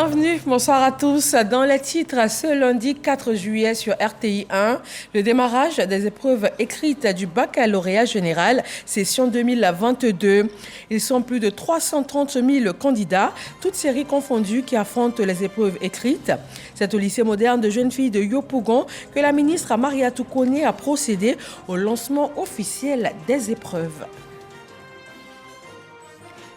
Bienvenue, bonsoir à tous. Dans les titres, ce lundi 4 juillet sur RTI 1, le démarrage des épreuves écrites du baccalauréat général, session 2022. Ils sont plus de 330 000 candidats, toutes séries confondues, qui affrontent les épreuves écrites. C'est au lycée moderne de jeunes filles de Yopougon que la ministre Mariatou Koné a procédé au lancement officiel des épreuves.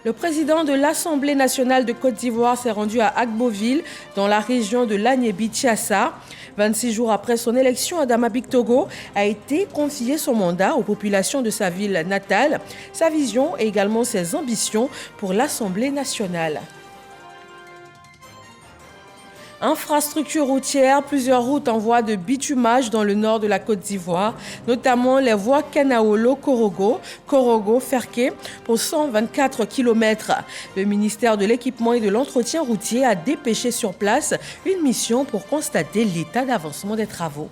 Le président de l'Assemblée nationale de Côte d'Ivoire s'est rendu à Agboville, dans la région de l'Agnébi-Tiassa. 26 jours après son élection, Adama Bictogo a été confié son mandat aux populations de sa ville natale, sa vision et également ses ambitions pour l'Assemblée nationale. Infrastructure routière, plusieurs routes en voie de bitumage dans le nord de la Côte d'Ivoire, notamment les voies Kanaolo-Korogo, Korogo-Ferké pour 124 km. Le ministère de l'Équipement et de l'Entretien routier a dépêché sur place une mission pour constater l'état d'avancement des travaux.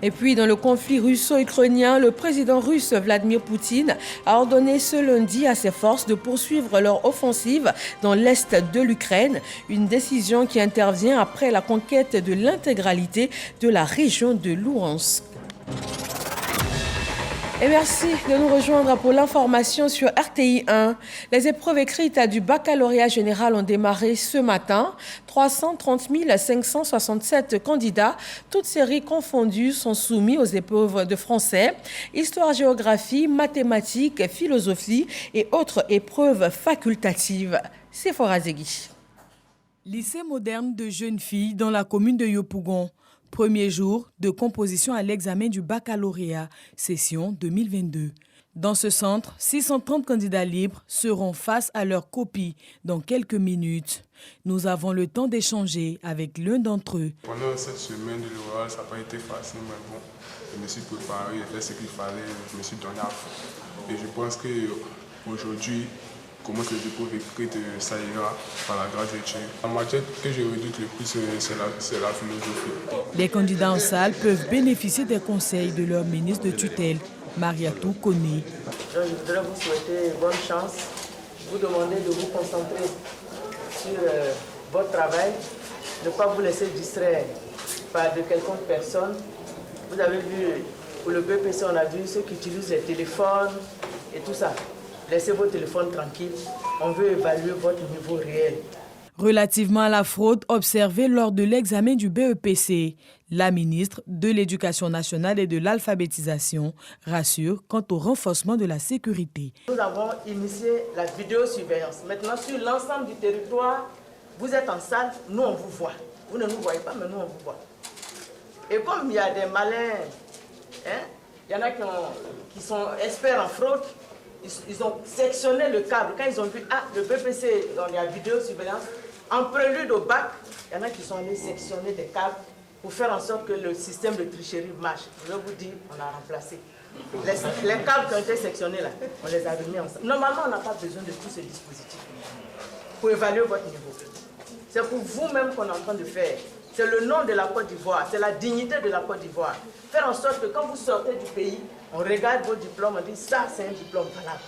Et puis, dans le conflit russo-ukrainien, le président russe Vladimir Poutine a ordonné ce lundi à ses forces de poursuivre leur offensive dans l'est de l'Ukraine, une décision qui intervient après la conquête de l'intégralité de la région de Louhansk. Et merci de nous rejoindre pour l'information sur RTI 1. Les épreuves écrites du baccalauréat général ont démarré ce matin. 330 567 candidats, toutes séries confondues, sont soumis aux épreuves de français, histoire-géographie, mathématiques, philosophie et autres épreuves facultatives. C'est Forazegui. Lycée moderne de jeunes filles dans la commune de Yopougon. Premier jour de composition à l'examen du baccalauréat, session 2022. Dans ce centre, 630 candidats libres seront face à leurs copies dans quelques minutes. Nous avons le temps d'échanger avec l'un d'entre eux. Pendant cette semaine de l'oral, ça n'a pas été facile, mais bon, je me suis préparé, j'ai fait ce qu'il fallait, je me suis donné à fond. Et je pense qu'aujourd'hui, commence les épreuves écrites, ça ira par la grâce de Dieu. La matière que je redoute le plus, c'est la philosophie. Les candidats en salle peuvent bénéficier des conseils de leur ministre de tutelle, Mariatou Koné. Je voudrais vous souhaiter bonne chance, vous demander de vous concentrer sur votre travail, ne pas vous laisser distraire par de quelconque personne. Vous avez vu, pour le BPC, on a vu ceux qui utilisent les téléphones et tout ça. Laissez vos téléphones tranquilles, on veut évaluer votre niveau réel. Relativement à la fraude observée lors de l'examen du BEPC, la ministre de l'Éducation nationale et de l'alphabétisation rassure quant au renforcement de la sécurité. Nous avons initié la vidéosurveillance. Maintenant, sur l'ensemble du territoire, vous êtes en salle, nous on vous voit. Vous ne nous voyez pas, mais nous on vous voit. Et comme il y a des malins, il y en a qui sont experts en fraude, ils ont sectionné le câble. Quand ils ont vu, le BPC, il y a vidéosurveillance, en prélude au bac, il y en a qui sont allés sectionner des câbles pour faire en sorte que le système de tricherie marche. Je vais vous dire, on a remplacé. Les câbles qui ont été sectionnés là, on les a remis ensemble. Normalement, on n'a pas besoin de tout ce dispositif pour évaluer votre niveau. C'est pour vous-même qu'on est en train de faire. C'est le nom de la Côte d'Ivoire, c'est la dignité de la Côte d'Ivoire. Faire en sorte que quand vous sortez du pays, on regarde vos diplômes, on dit ça c'est un diplôme valable.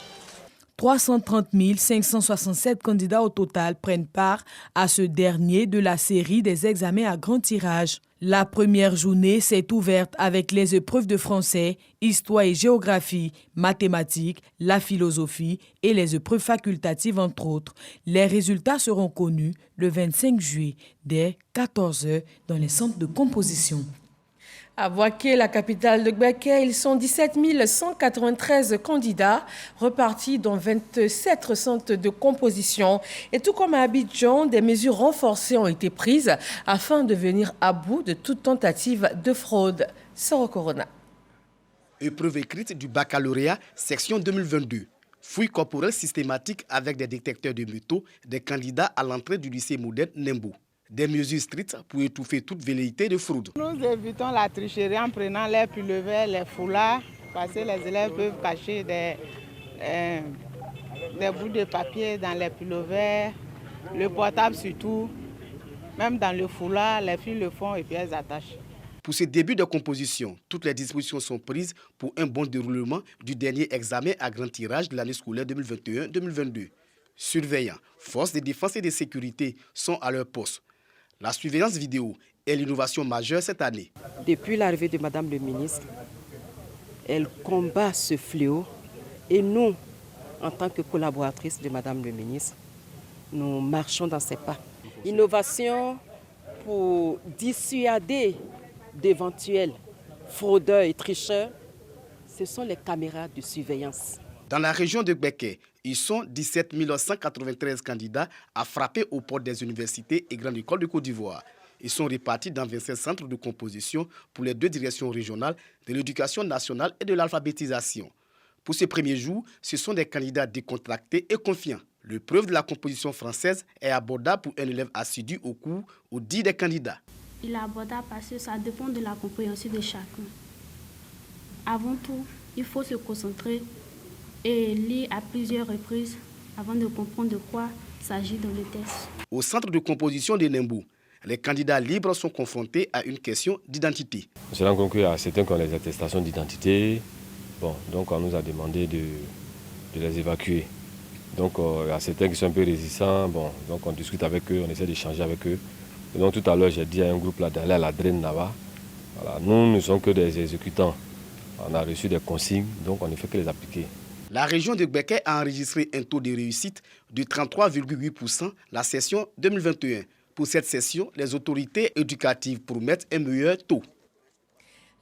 330 567 candidats au total prennent part à ce dernier de la série des examens à grand tirage. La première journée s'est ouverte avec les épreuves de français, histoire et géographie, mathématiques, la philosophie et les épreuves facultatives entre autres. Les résultats seront connus le 25 juillet dès 14 h dans les centres de composition. À Boaké, la capitale de Gbeke, ils sont 17 193 candidats repartis dans 27 centres de composition. Et tout comme à Abidjan, des mesures renforcées ont été prises afin de venir à bout de toute tentative de fraude. Soro Corona. Épreuve écrite du baccalauréat, section 2022. Fouilles corporelles systématiques avec des détecteurs de métaux des candidats à l'entrée du lycée moderne Nembo. Des mesures strictes pour étouffer toute velléité de fraude. Nous évitons la tricherie en prenant les pullovers, les foulards, parce que les élèves peuvent cacher des bouts de papier dans les pullovers, le portable surtout, même dans le foulard, les filles le font et puis elles attachent. Pour ce début de composition, toutes les dispositions sont prises pour un bon déroulement du dernier examen à grand tirage de l'année scolaire 2021-2022. Surveillants, forces de défense et de sécurité sont à leur poste. La surveillance vidéo est l'innovation majeure cette année. Depuis l'arrivée de Madame le ministre, elle combat ce fléau et nous, en tant que collaboratrices de Madame le ministre, nous marchons dans ses pas. Innovation pour dissuader d'éventuels fraudeurs et tricheurs, ce sont les caméras de surveillance. Dans la région de Gbeke, ils sont 17 193 candidats à frapper aux portes des universités et grandes écoles de Côte d'Ivoire. Ils sont répartis dans 25 centres de composition pour les 2 directions régionales de l'éducation nationale et de l'alphabétisation. Pour ces premiers jours, ce sont des candidats décontractés et confiants. L'épreuve de la composition française est abordable pour un élève assidu au cours ou dit des candidats. Il est abordable parce que ça dépend de la compréhension de chacun. Avant tout, il faut se concentrer et lire à plusieurs reprises avant de comprendre de quoi il s'agit dans le texte. Au centre de composition de Nembou, les candidats libres sont confrontés à une question d'identité. On se rend compte qu'il y a certains qui ont les attestations d'identité. Donc on nous a demandé de les évacuer. Donc il y a certains qui sont un peu résistants. Donc on discute avec eux, on essaie d'échanger avec eux. Et donc tout à l'heure, j'ai dit à un groupe là d'aller à la draine là-bas. Voilà, nous ne sommes que des exécutants. On a reçu des consignes, donc on ne fait que les appliquer. La région de Gbeke a enregistré un taux de réussite de 33,8% la session 2021. Pour cette session, les autorités éducatives promettent un meilleur taux.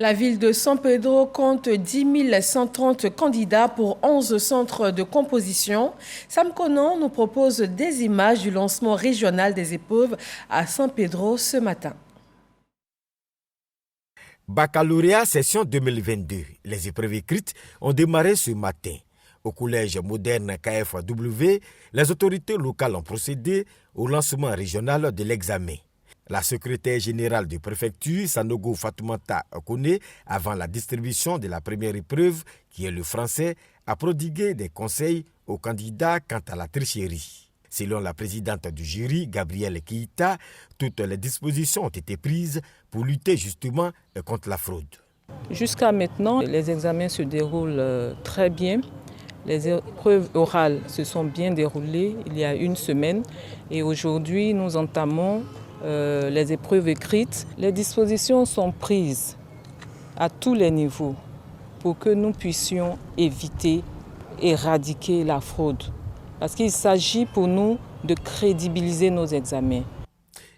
La ville de San Pedro compte 10 130 candidats pour 11 centres de composition. Sam Conan nous propose des images du lancement régional des épreuves à San Pedro ce matin. Baccalauréat session 2022. Les épreuves écrites ont démarré ce matin. Au collège moderne KFW, les autorités locales ont procédé au lancement régional de l'examen. La secrétaire générale de préfecture, Sanogo Fatoumata Okone, avant la distribution de la première épreuve, qui est le français, a prodigué des conseils aux candidats quant à la tricherie. Selon la présidente du jury, Gabrielle Keita, toutes les dispositions ont été prises pour lutter justement contre la fraude. Jusqu'à maintenant, les examens se déroulent très bien. Les épreuves orales se sont bien déroulées il y a une semaine et aujourd'hui nous entamons les épreuves écrites. Les dispositions sont prises à tous les niveaux pour que nous puissions éviter, éradiquer la fraude. Parce qu'il s'agit pour nous de crédibiliser nos examens.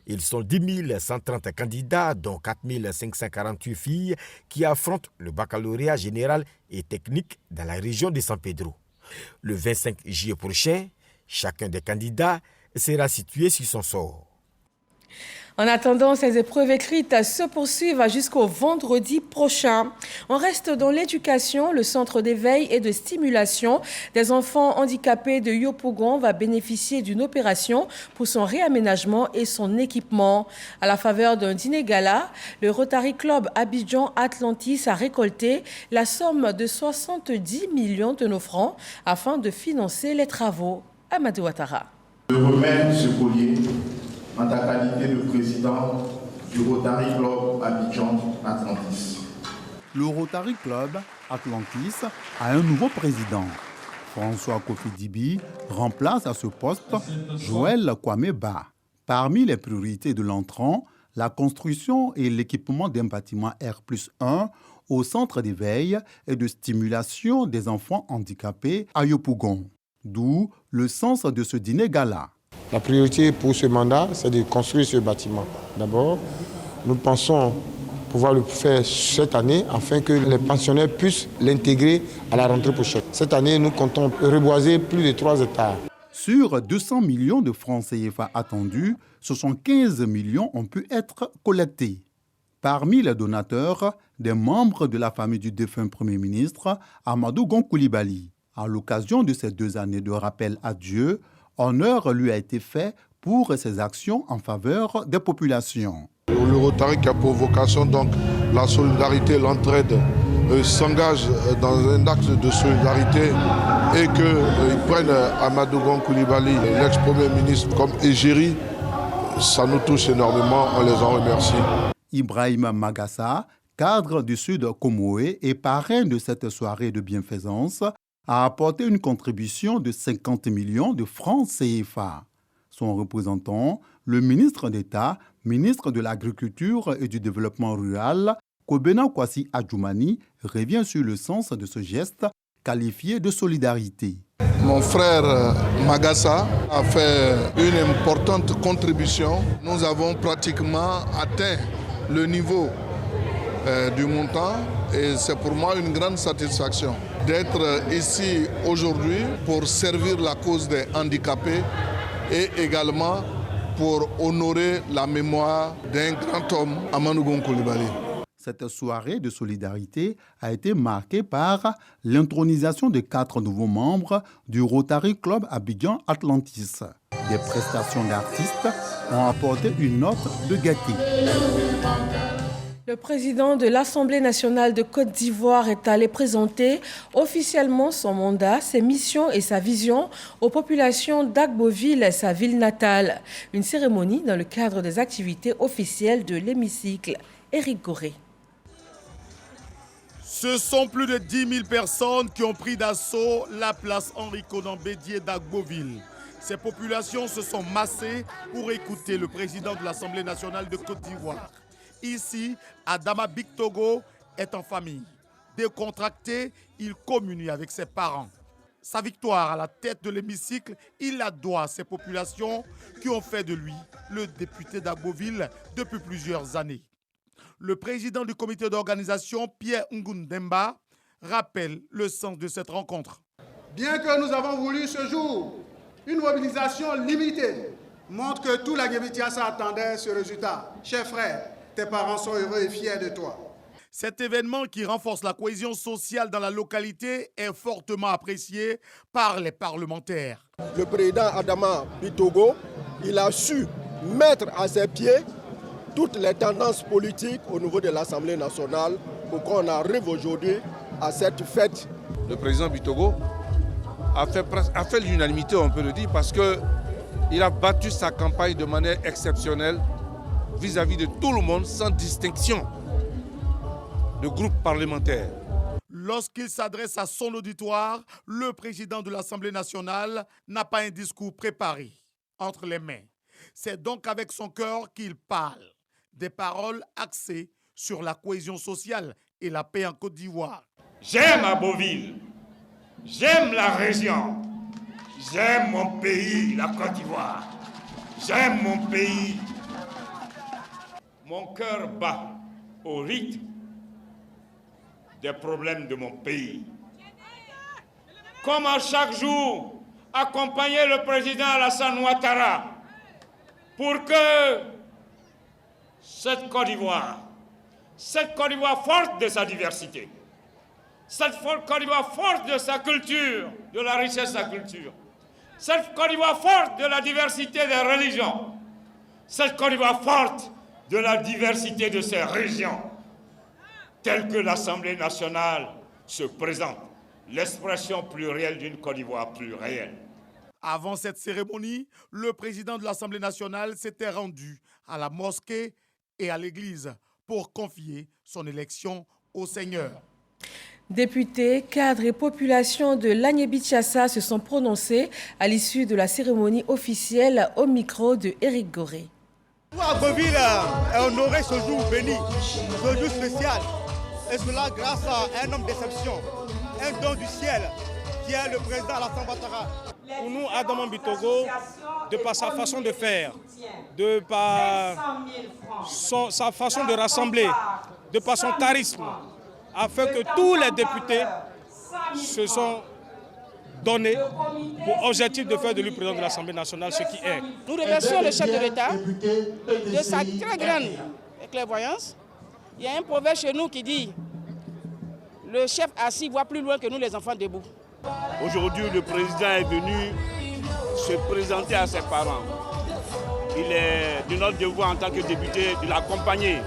Ils sont 10 130 candidats, dont 4 548 filles, qui affrontent le baccalauréat général et technique dans la région de San Pedro. Le 25 juillet prochain, chacun des candidats sera situé sur son sort. En attendant, ces épreuves écrites se poursuivent jusqu'au vendredi prochain. On reste dans l'éducation. Le centre d'éveil et de stimulation des enfants handicapés de Yopougon va bénéficier d'une opération pour son réaménagement et son équipement. À la faveur d'un dîner gala, le Rotary Club Abidjan Atlantis a récolté la somme de 70 millions de nos francs afin de financer les travaux. Amadou Ouattara. Je remets ce collier en ta qualité de président du Rotary Club Abidjan Atlantis. Le Rotary Club Atlantis a un nouveau président. François Kofi Dibi remplace à ce poste Joël Kwame Ba. Parmi les priorités de l'entrant, la construction et l'équipement d'un bâtiment R+1 au centre d'éveil et de stimulation des enfants handicapés à Yopougon. D'où le sens de ce dîner gala. La priorité pour ce mandat, c'est de construire ce bâtiment. D'abord, nous pensons pouvoir le faire cette année afin que les pensionnaires puissent l'intégrer à la rentrée prochaine. Cette année, nous comptons reboiser plus de 3 hectares. Sur 200 millions de francs CFA attendus, 75 millions ont pu être collectés. Parmi les donateurs, des membres de la famille du défunt Premier ministre, Amadou Gon Coulibaly. À l'occasion de ces 2 années de rappel à Dieu, honneur lui a été fait pour ses actions en faveur des populations. Le Rotary qui a pour vocation donc la solidarité, l'entraide, s'engage dans un axe de solidarité et qu'ils prennent Amadou Gon Coulibaly, l'ex-premier ministre, comme égérie, ça nous touche énormément, on les en remercie. Ibrahim Magassa, cadre du Sud Comoé et parrain de cette soirée de bienfaisance, a apporté une contribution de 50 millions de francs CFA. Son représentant, le ministre d'État, ministre de l'Agriculture et du Développement rural, Kobena Kwasi Adjoumani, revient sur le sens de ce geste qualifié de solidarité. Mon frère Magassa a fait une importante contribution. Nous avons pratiquement atteint le niveau du montant et c'est pour moi une grande satisfaction d'être ici aujourd'hui pour servir la cause des handicapés et également pour honorer la mémoire d'un grand homme, Amadou Gon Coulibaly. Cette soirée de solidarité a été marquée par l'intronisation de 4 nouveaux membres du Rotary Club Abidjan Atlantis. Des prestations d'artistes ont apporté une note de gaieté. Le président de l'Assemblée nationale de Côte d'Ivoire est allé présenter officiellement son mandat, ses missions et sa vision aux populations d'Agboville, sa ville natale. Une cérémonie dans le cadre des activités officielles de l'hémicycle. Éric Goré. Ce sont plus de 10 000 personnes qui ont pris d'assaut la place Henri Konan Bédié d'Agboville. Ces populations se sont massées pour écouter le président de l'Assemblée nationale de Côte d'Ivoire. Ici, Adama Bictogo est en famille. Décontracté, il communie avec ses parents. Sa victoire à la tête de l'hémicycle, il la doit à ces populations qui ont fait de lui le député d'Agboville depuis plusieurs années. Le président du comité d'organisation, Pierre Ngundemba, rappelle le sens de cette rencontre. Bien que nous avons voulu ce jour une mobilisation limitée, montre que tout la Guévitiassa attendait ce résultat. Chers frères, tes parents sont heureux et fiers de toi. Cet événement qui renforce la cohésion sociale dans la localité est fortement apprécié par les parlementaires. Le président Adama Bictogo, il a su mettre à ses pieds toutes les tendances politiques au niveau de l'Assemblée nationale pour qu'on arrive aujourd'hui à cette fête. Le président Bictogo a fait l'unanimité, on peut le dire, parce qu'il a battu sa campagne de manière exceptionnelle vis-à-vis de tout le monde, sans distinction de groupe parlementaire. Lorsqu'il s'adresse à son auditoire, le président de l'Assemblée nationale n'a pas un discours préparé entre les mains. C'est donc avec son cœur qu'il parle. Des paroles axées sur la cohésion sociale et la paix en Côte d'Ivoire. J'aime Agboville, j'aime la région, j'aime mon pays, la Côte d'Ivoire, j'aime mon pays. Mon cœur bat au rythme des problèmes de mon pays. Comme à chaque jour, accompagner le président Alassane Ouattara pour que cette Côte d'Ivoire forte de sa diversité, cette Côte d'Ivoire forte de sa culture, de la richesse de sa culture, cette Côte d'Ivoire forte de la diversité des religions, cette Côte d'Ivoire forte de la diversité de ses régions, telle que l'Assemblée nationale se présente, l'expression plurielle d'une Côte d'Ivoire plus réelle. Avant cette cérémonie, le président de l'Assemblée nationale s'était rendu à la mosquée et à l'église pour confier son élection au Seigneur. Députés, cadres et populations de l'Agnébitiassa se sont prononcés à l'issue de la cérémonie officielle au micro de Éric Goré. Agboville est honoré ce jour béni, ce jour spécial, et cela grâce à un homme d'exception, un don du ciel, qui est le président Alassane Ouattara. Pour nous, Adama Bictogo, de par sa façon de faire, de par sa façon de rassembler, de par son charisme, a fait que tous les députés se sont donnés pour objectif de faire de lui président de l'Assemblée nationale, ce qui est. Nous remercions le chef de l'État de sa très grande clairvoyance. Il y a un proverbe chez nous qui dit « Le chef assis voit plus loin que nous les enfants debout ». Aujourd'hui, le président est venu se présenter à ses parents. Il est de notre devoir en tant que député de l'accompagner.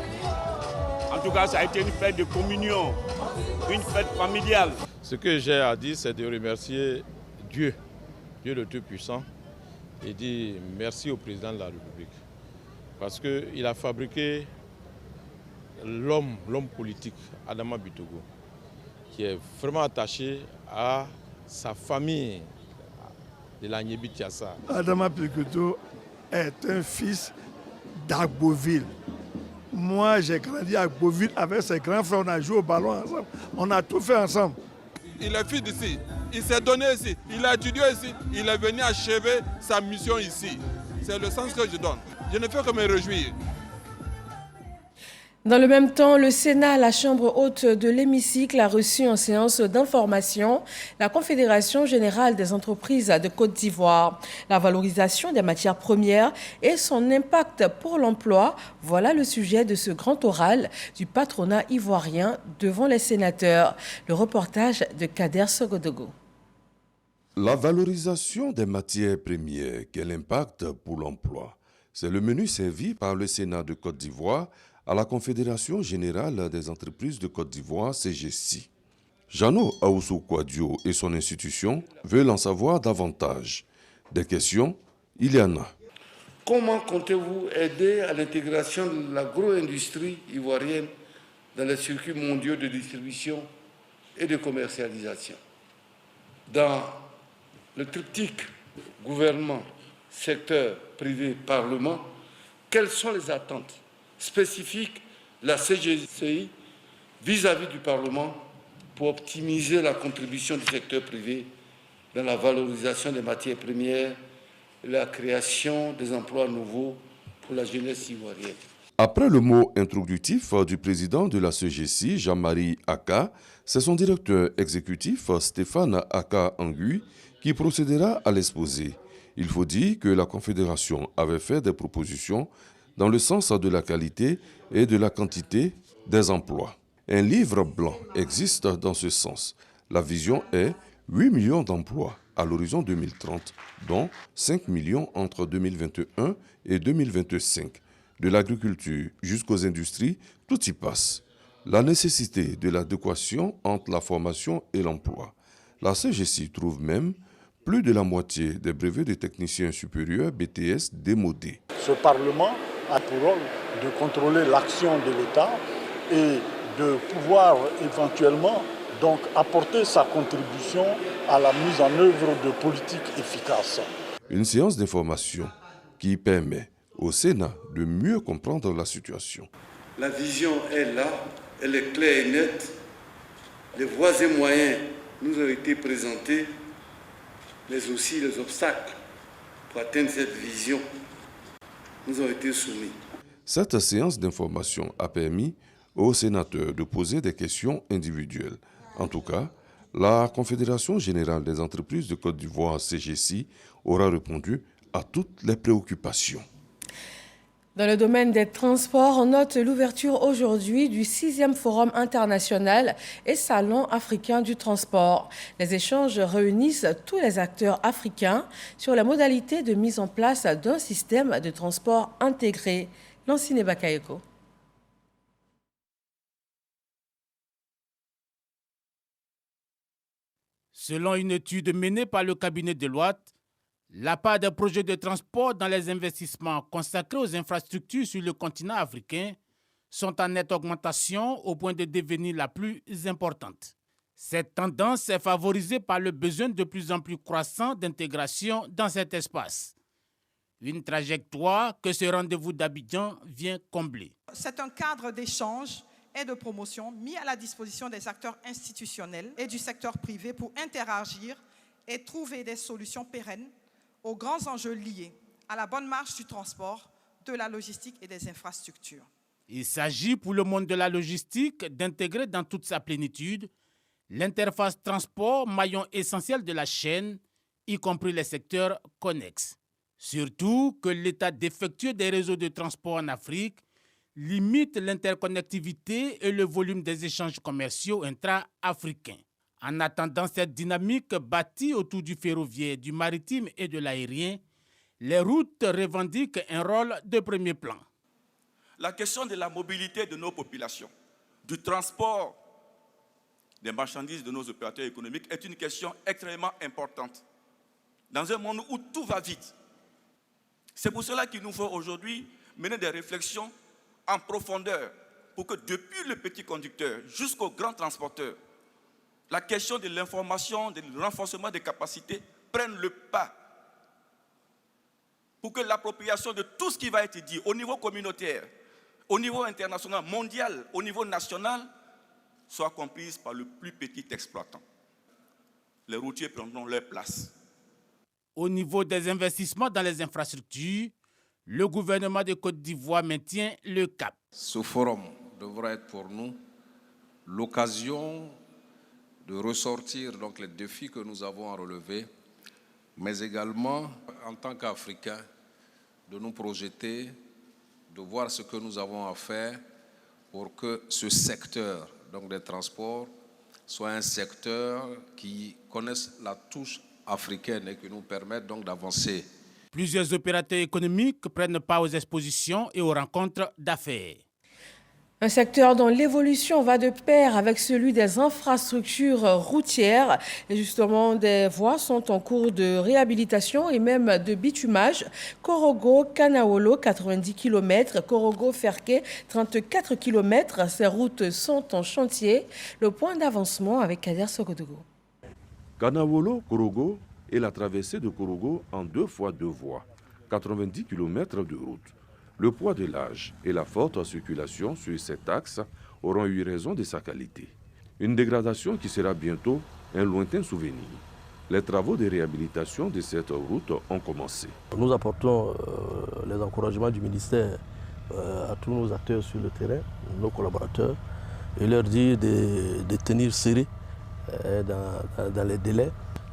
En tout cas, ça a été une fête de communion, une fête familiale. Ce que j'ai à dire, c'est de remercier Dieu, Dieu le Tout-Puissant, et dire merci au président de la République. Parce qu'il a fabriqué l'homme politique, Adama Bictogo, qui est vraiment attaché à sa famille de la Nyebi Tiassa. Adama Pikoto est un fils d'Agboville. Moi, j'ai grandi à Agboville avec ses grands frères, on a joué au ballon ensemble, on a tout fait ensemble. Il est fils d'ici, il s'est donné ici, il a étudié ici, il est venu achever sa mission ici. C'est le sens que je donne. Je ne fais que me réjouir. Dans le même temps, le Sénat, la Chambre haute de l'hémicycle, a reçu en séance d'information la Confédération générale des entreprises de Côte d'Ivoire. La valorisation des matières premières et son impact pour l'emploi, voilà le sujet de ce grand oral du patronat ivoirien devant les sénateurs. Le reportage de Kader Sogodogo. La valorisation des matières premières, quel impact pour l'emploi? C'est le menu servi par le Sénat de Côte d'Ivoire à la Confédération générale des entreprises de Côte d'Ivoire, CGC. Jeannot Aoussou Kouadio et son institution veulent en savoir davantage. Des questions, il y en a. Comment comptez-vous aider à l'intégration de l'agro-industrie ivoirienne dans les circuits mondiaux de distribution et de commercialisation? Dans le triptyque gouvernement, secteur privé, parlement, quelles sont les attentes spécifiques de la CGCI vis-à-vis du Parlement pour optimiser la contribution du secteur privé dans la valorisation des matières premières et la création des emplois nouveaux pour la jeunesse ivoirienne? Après le mot introductif du président de la CGC, Jean-Marie Aka, c'est son directeur exécutif, Stéphane Aka Angui, qui procédera à l'exposé. Il faut dire que la Confédération avait fait des propositions dans le sens de la qualité et de la quantité des emplois. Un livre blanc existe dans ce sens. La vision est 8 millions d'emplois à l'horizon 2030, dont 5 millions entre 2021 et 2025. De l'agriculture jusqu'aux industries, tout y passe. La nécessité de l'adéquation entre la formation et l'emploi. La CGC trouve même plus de la moitié des brevets de techniciens supérieurs BTS démodés. Ce Parlement a pour rôle de contrôler l'action de l'État et de pouvoir éventuellement donc apporter sa contribution à la mise en œuvre de politiques efficaces. Une séance d'information qui permet au Sénat de mieux comprendre la situation. La vision est là, elle est claire et nette. Les voies et moyens nous ont été présentés, mais aussi les obstacles pour atteindre cette vision nous ont été soumis. Cette séance d'information a permis aux sénateurs de poser des questions individuelles. En tout cas, la Confédération générale des entreprises de Côte d'Ivoire, CGC, aura répondu à toutes les préoccupations. Dans le domaine des transports, on note l'ouverture aujourd'hui du 6e Forum international et Salon africain du transport. Les échanges réunissent tous les acteurs africains sur la modalité de mise en place d'un système de transport intégré. Lancine Bakayeko. Selon une étude menée par le cabinet Deloitte, la part des projets de transport dans les investissements consacrés aux infrastructures sur le continent africain sont en nette augmentation au point de devenir la plus importante. Cette tendance est favorisée par le besoin de plus en plus croissant d'intégration dans cet espace. Une trajectoire que ce rendez-vous d'Abidjan vient combler. C'est un cadre d'échange et de promotion mis à la disposition des acteurs institutionnels et du secteur privé pour interagir et trouver des solutions pérennes aux grands enjeux liés à la bonne marche du transport, de la logistique et des infrastructures. Il s'agit pour le monde de la logistique d'intégrer dans toute sa plénitude l'interface transport, maillon essentiel de la chaîne, y compris les secteurs connexes. Surtout que l'état défectueux des réseaux de transport en Afrique limite l'interconnectivité et le volume des échanges commerciaux intra-africains. En attendant cette dynamique bâtie autour du ferroviaire, du maritime et de l'aérien, les routes revendiquent un rôle de premier plan. La question de la mobilité de nos populations, du transport des marchandises de nos opérateurs économiques est une question extrêmement importante. Dans un monde où tout va vite, c'est pour cela qu'il nous faut aujourd'hui mener des réflexions en profondeur pour que depuis le petit conducteur jusqu'au grand transporteur, la question de l'information, du renforcement des capacités prenne le pas pour que l'appropriation de tout ce qui va être dit au niveau communautaire, au niveau international, mondial, au niveau national, soit comprise par le plus petit exploitant. Les routiers prendront leur place. Au niveau des investissements dans les infrastructures, le gouvernement de Côte d'Ivoire maintient le cap. Ce forum devra être pour nous l'occasion de ressortir donc les défis que nous avons à relever, mais également, en tant qu'Africains, de nous projeter, de voir ce que nous avons à faire pour que ce secteur donc des transports soit un secteur qui connaisse la touche africaine et qui nous permette donc d'avancer. Plusieurs opérateurs économiques prennent part aux expositions et aux rencontres d'affaires. Un secteur dont l'évolution va de pair avec celui des infrastructures routières. Et justement, des voies sont en cours de réhabilitation et même de bitumage. Korogo-Kanaolo, 90 km. Korogo-Ferke, 34 km. Ces routes sont en chantier. Le point d'avancement avec Kader Sokodogo. Kanaolo-Korogo est la traversée de Korogo en 2 fois 2 voies. 90 km de route. Le poids de l'âge et la forte circulation sur cet axe auront eu raison de sa qualité. Une dégradation qui sera bientôt un lointain souvenir. Les travaux de réhabilitation de cette route ont commencé. Nous apportons les encouragements du ministère à tous nos acteurs sur le terrain, nos collaborateurs, et leur dire de tenir serré dans les délais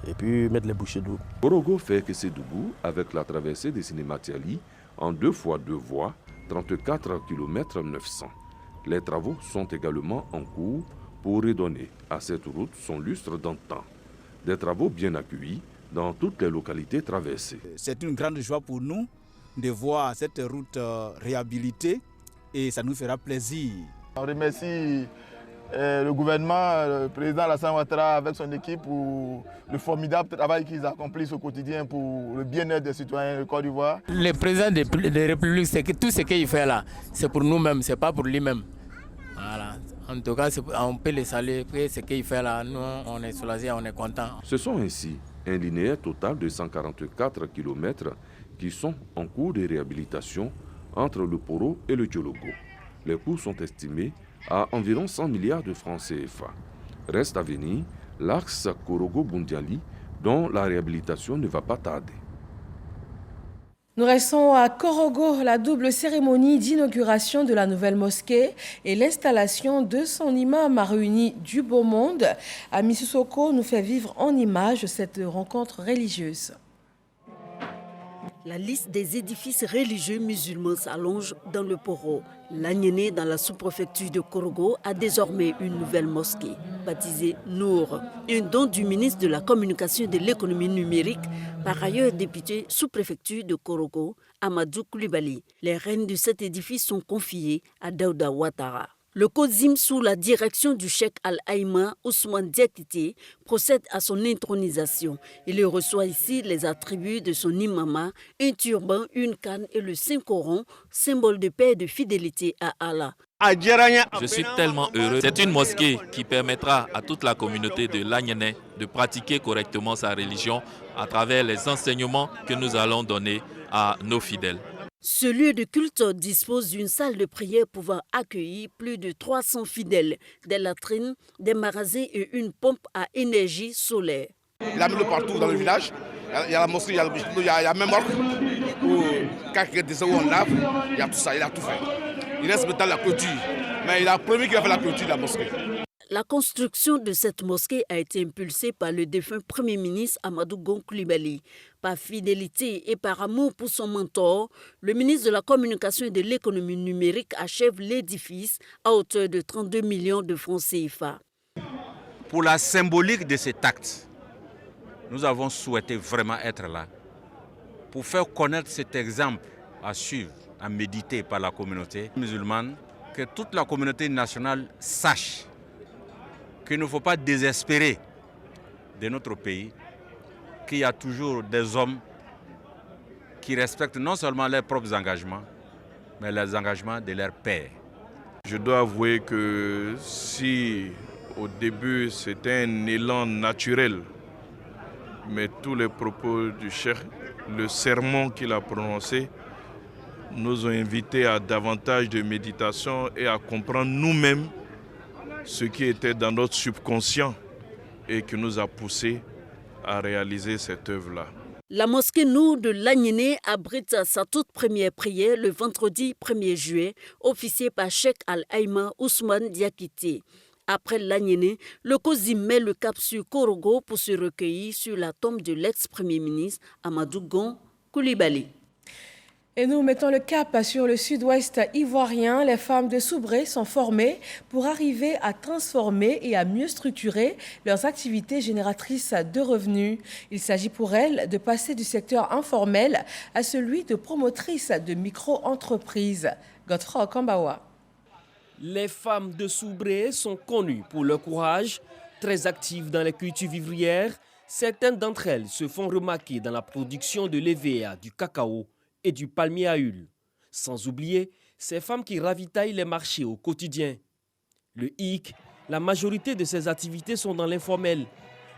et puis mettre les bouchées doubles. Korogo fait que c'est debout avec la traversée de Sinématiali en 2 fois 2 voies, 34 km 900. Les travaux sont également en cours pour redonner à cette route son lustre d'antan. Des travaux bien accueillis dans toutes les localités traversées. C'est une grande joie pour nous de voir cette route réhabilitée et ça nous fera plaisir. On remercie le gouvernement, le président Alassane Ouattara avec son équipe pour le formidable travail qu'ils accomplissent au quotidien pour le bien-être des citoyens de Côte d'Ivoire. Le président de la République, c'est que tout ce qu'il fait là, c'est pour nous-mêmes, c'est pas pour lui-même. Voilà. En tout cas, on peut le saluer. Ce qu'il fait là, nous, on est soulagés, on est contents. Ce sont ainsi un linéaire total de 144 km qui sont en cours de réhabilitation entre le Poro et le Djologo. Les coûts sont estimés à environ 100 milliards de francs CFA. Reste à venir l'axe Korogo-Bundiali dont la réhabilitation ne va pas tarder. Nous restons à Korogo. La double cérémonie d'inauguration de la nouvelle mosquée et l'installation de son imam a réuni du beau monde. Ami Sissoko nous fait vivre en images cette rencontre religieuse. La liste des édifices religieux musulmans s'allonge dans le Poro. L'Agnéné, dans la sous-préfecture de Korogo, a désormais une nouvelle mosquée, baptisée Nour. Un don du ministre de la Communication et de l'économie numérique, par ailleurs député sous-préfecture de Korogo, Amadou Koulibaly. Les rênes de cet édifice sont confiées à Daouda Ouattara. Le COSIM, sous la direction du cheikh Al-Aïma Ousmane Diakité, procède à son intronisation. Il reçoit ici les attributs de son imama, un turban, une canne et le Saint-Coran, symbole de paix et de fidélité à Allah. Je suis tellement heureux. C'est une mosquée qui permettra à toute la communauté de l'Agnéné de pratiquer correctement sa religion à travers les enseignements que nous allons donner à nos fidèles. Ce lieu de culte dispose d'une salle de prière pouvant accueillir plus de 300 fidèles, des latrines, des magasins et une pompe à énergie solaire. Il a mis partout dans le village. Il y a la mosquée, il y a même orque où quand on lave, il y a tout ça, il a tout fait. Il reste maintenant la clôture, mais il a promis qu'il va faire la clôture de la mosquée. La construction de cette mosquée a été impulsée par le défunt Premier ministre Amadou Gon Coulibaly. Par fidélité et par amour pour son mentor, le ministre de la Communication et de l'économie numérique achève l'édifice à hauteur de 32 millions de francs CFA. Pour la symbolique de cet acte, nous avons souhaité vraiment être là pour faire connaître cet exemple à suivre, à méditer par la communauté musulmane, que toute la communauté nationale sache qu'il ne faut pas désespérer de notre pays, qu'il y a toujours des hommes qui respectent non seulement leurs propres engagements, mais les engagements de leurs pairs. Je dois avouer que si Au début, c'était un élan naturel. Mais tous les propos du cheikh, le sermon qu'il a prononcé, nous ont invités à davantage de méditation et à comprendre nous-mêmes ce qui était dans notre subconscient et qui nous a poussés à réaliser cette œuvre-là. La mosquée Nour de Lagnéné abrite sa toute première prière le vendredi 1er juillet, officiée par Cheikh Al-Aïma Ousmane Diakité. Après Lagnéné, le COSI met le cap sur Korogo pour se recueillir sur la tombe de l'ex-premier ministre Amadou Gon Coulibaly. Et nous mettons le cap sur le sud-ouest ivoirien. Les femmes de Soubré sont formées pour arriver à transformer et à mieux structurer leurs activités génératrices de revenus. Il s'agit pour elles de passer du secteur informel à celui de promotrices de micro-entreprises. Godefroy Kambawa. Les femmes de Soubré sont connues pour leur courage, très actives dans les cultures vivrières. Certaines d'entre elles se font remarquer dans la production de l'EVA, du cacao et du palmier à huile. Sans oublier ces femmes qui ravitaillent les marchés au quotidien. Le hic, la majorité de ces activités sont dans l'informel.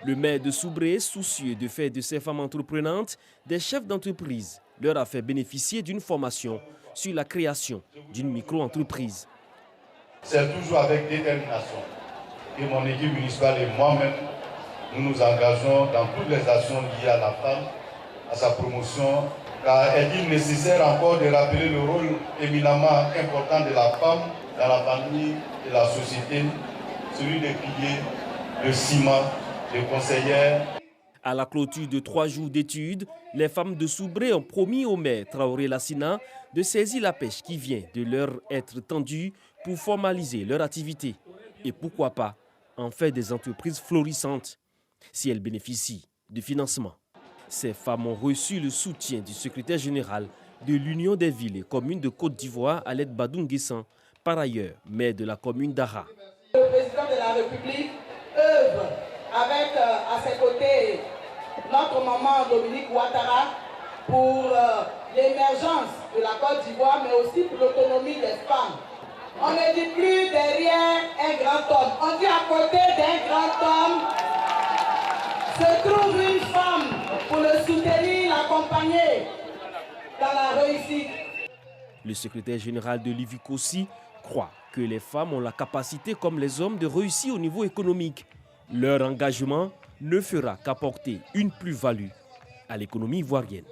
Le maire de Soubré, soucieux de faire de ces femmes entreprenantes des chefs d'entreprise, leur a fait bénéficier d'une formation sur la création d'une micro-entreprise. C'est toujours avec détermination que mon équipe municipale et moi-même, nous nous engageons dans toutes les actions liées à la femme, à sa promotion, car est-il nécessaire encore de rappeler le rôle éminemment important de la femme dans la famille et la société, celui de pilier, de ciment, de conseillère. À la clôture de 3 jours d'études, les femmes de Soubré ont promis au maire Traoré Lassina de saisir la pêche qui vient de leur être tendue pour formaliser leur activité. Et pourquoi pas en faire des entreprises florissantes si elles bénéficient de financement. Ces femmes ont reçu le soutien du secrétaire général de l'Union des villes et communes de Côte d'Ivoire, Aled Badoun-Guessan, par ailleurs maire de la commune d'Ara. Le président de la République œuvre avec à ses côtés notre maman Dominique Ouattara pour l'émergence de la Côte d'Ivoire, mais aussi pour l'autonomie des femmes. On ne dit plus derrière un grand homme, on dit à côté d'un grand homme se trouve une femme pour le soutenir, l'accompagner dans la réussite. Le secrétaire général de l'IVICOSI croit que les femmes ont la capacité comme les hommes de réussir au niveau économique. Leur engagement ne fera qu'apporter une plus-value à l'économie ivoirienne.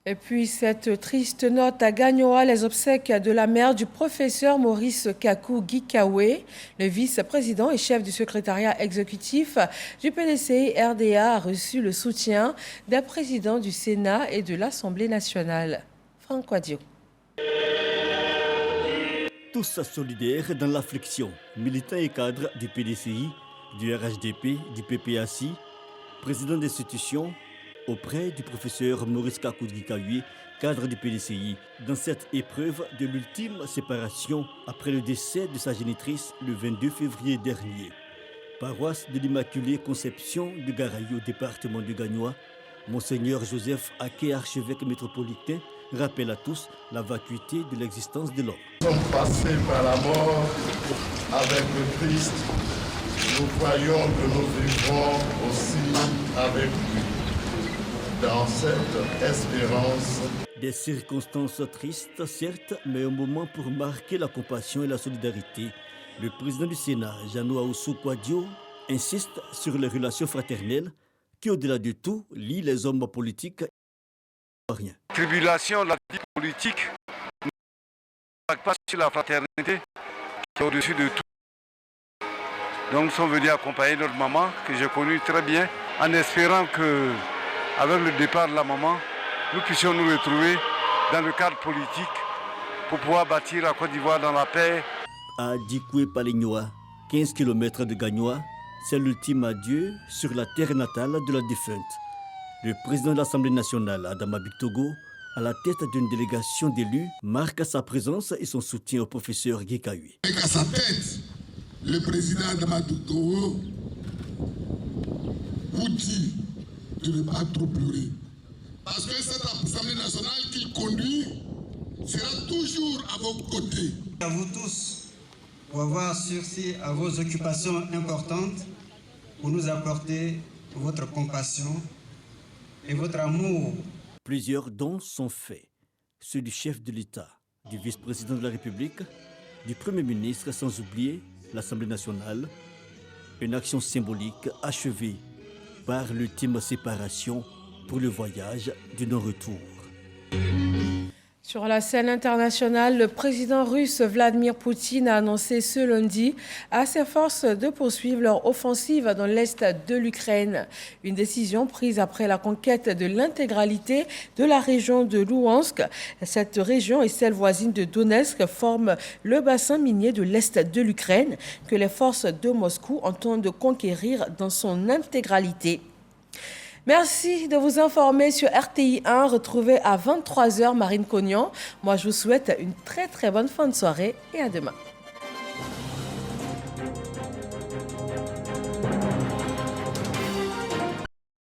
Et puis cette triste note à Gagnoa, les obsèques de la mère du professeur Maurice Kakou Gikawe, le vice-président et chef du secrétariat exécutif du PDCI-RDA, a reçu le soutien des présidents du Sénat et de l'Assemblée nationale. Franck Quadio. Tous solidaires dans l'affliction, militants et cadres du PDCI, du RHDP, du PPACI, président d'institutions, auprès du professeur Maurice Kakou Gikawe, cadre du PDCI, dans cette épreuve de l'ultime séparation après le décès de sa génitrice le 22 février dernier. Paroisse de l'Immaculée Conception de Garaï au département de Gagnoa, Monseigneur Joseph Aké, archevêque métropolitain, rappelle à tous la vacuité de l'existence de l'homme. Nous sommes passés par la mort avec le Christ. Nous croyons que nous vivrons aussi avec lui. Dans cette espérance. Des circonstances tristes, certes, mais un moment pour marquer la compassion et la solidarité. Le président du Sénat, Jeannot Aoussou Kouadio, insiste sur les relations fraternelles qui, au-delà de tout, lient les hommes politiques ivoiriens. Tribulation de la vie politique ne s'attaque pas sur la fraternité qui est au-dessus de tout. Donc nous sommes venus accompagner notre maman, que j'ai connue très bien, en espérant que avec le départ de la maman, nous puissions nous retrouver dans le cadre politique pour pouvoir bâtir la Côte d'Ivoire dans la paix. À Dikoué-Palignoa, 15 km de Gagnoa, c'est l'ultime adieu sur la terre natale de la défunte. Le président de l'Assemblée nationale, Adama Bictogo, à la tête d'une délégation d'élus, marque sa présence et son soutien au professeur Gikawe. Avec à sa tête, le président Adama Bictogo vous dit de ne pas trop pleurer. Parce que cette Assemblée nationale qu'il conduit sera toujours à vos côtés. À vous tous, pour avoir sursis à vos occupations importantes, pour nous apporter votre compassion et votre amour. Plusieurs dons sont faits, ceux du chef de l'État, du vice-président de la République, du Premier ministre, sans oublier l'Assemblée nationale. Une action symbolique achevée par l'ultime séparation pour le voyage du non-retour. Sur la scène internationale, le président russe Vladimir Poutine a annoncé ce lundi à ses forces de poursuivre leur offensive dans l'est de l'Ukraine. Une décision prise après la conquête de l'intégralité de la région de Louhansk. Cette région et celle voisine de Donetsk forment le bassin minier de l'est de l'Ukraine que les forces de Moscou entendent conquérir dans son intégralité. Merci de vous informer sur RTI 1. Retrouvez à 23h Marine Cognan. Moi, je vous souhaite une très bonne fin de soirée et à demain.